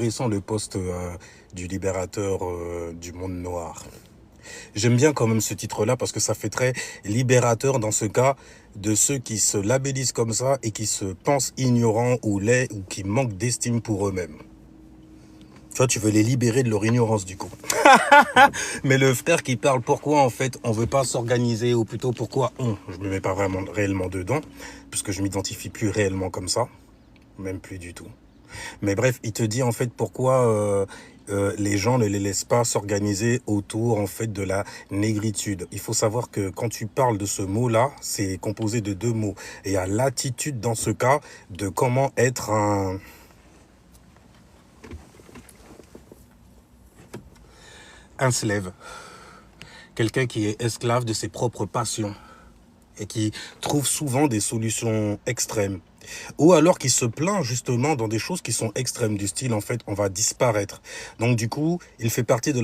Récent le poste du libérateur du monde noir. J'aime bien quand même ce titre-là parce que ça fait très libérateur dans ce cas de ceux qui se labellisent comme ça et qui se pensent ignorants ou laids ou qui manquent d'estime pour eux-mêmes. Tu vois, tu veux les libérer de leur ignorance du coup. Mais le frère qui parle pourquoi en fait on veut pas s'organiser ou plutôt pourquoi je me mets pas vraiment réellement dedans puisque je m'identifie plus réellement comme ça, même plus du tout. Mais bref, il te dit en fait pourquoi les gens ne les laissent pas s'organiser autour en fait de la négritude. Il faut savoir que quand tu parles de ce mot-là, c'est composé de deux mots. Et il y a l'attitude dans ce cas de comment être un slave. Quelqu'un qui est esclave de ses propres passions et qui trouve souvent des solutions extrêmes. Ou alors qui se plaint justement dans des choses qui sont extrêmes, du style en fait on va disparaître. Donc du coup, il fait partie de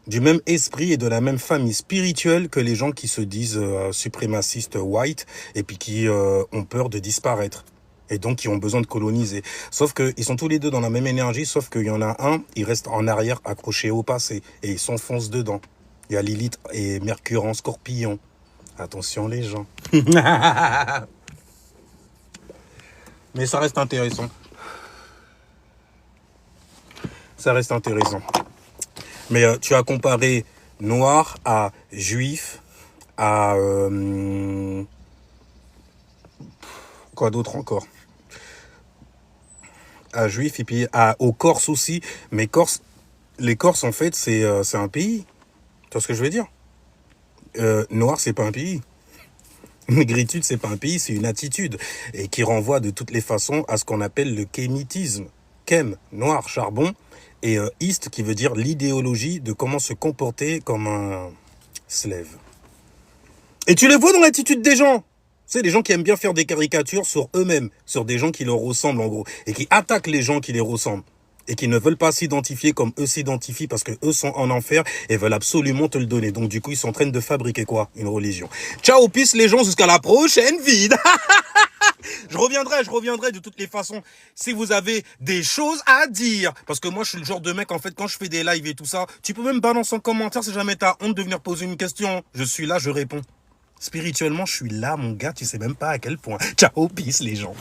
du même esprit et de la même famille spirituelle que les gens qui se disent suprémacistes white et puis qui ont peur de disparaître. Et donc qui ont besoin de coloniser. Sauf qu'ils sont tous les deux dans la même énergie, sauf qu'il y en a un, il reste en arrière accroché au passé et il s'enfonce dedans. Il y a Lilith et Mercure en Scorpion. Attention les gens. Mais ça reste intéressant. Ça reste intéressant. Mais tu as comparé noir à juif, à... quoi d'autre encore? À juif et puis aux Corses aussi. Mais les Corses en fait c'est un pays. Tu vois ce que je veux dire? Noir c'est pas un pays. Négritude, c'est pas un pays, c'est une attitude. Et qui renvoie de toutes les façons à ce qu'on appelle le kémitisme. Kem, noir, charbon. Et East, qui veut dire l'idéologie de comment se comporter comme un slave. Et tu les vois dans l'attitude des gens. C'est des gens qui aiment bien faire des caricatures sur eux-mêmes, sur des gens qui leur ressemblent en gros. Et qui attaquent les gens qui les ressemblent. Et qui ne veulent pas s'identifier comme eux s'identifient parce que eux sont en enfer et veulent absolument te le donner. Donc du coup, ils sont en train de fabriquer quoi? Une religion. Ciao, peace les gens, jusqu'à la prochaine vide. Je reviendrai de toutes les façons si vous avez des choses à dire. Parce que moi, je suis le genre de mec, en fait, quand je fais des lives et tout ça, tu peux même balancer en commentaire si jamais t'as honte de venir poser une question. Je suis là, je réponds. Spirituellement, je suis là, mon gars, tu sais même pas à quel point. Ciao, peace les gens.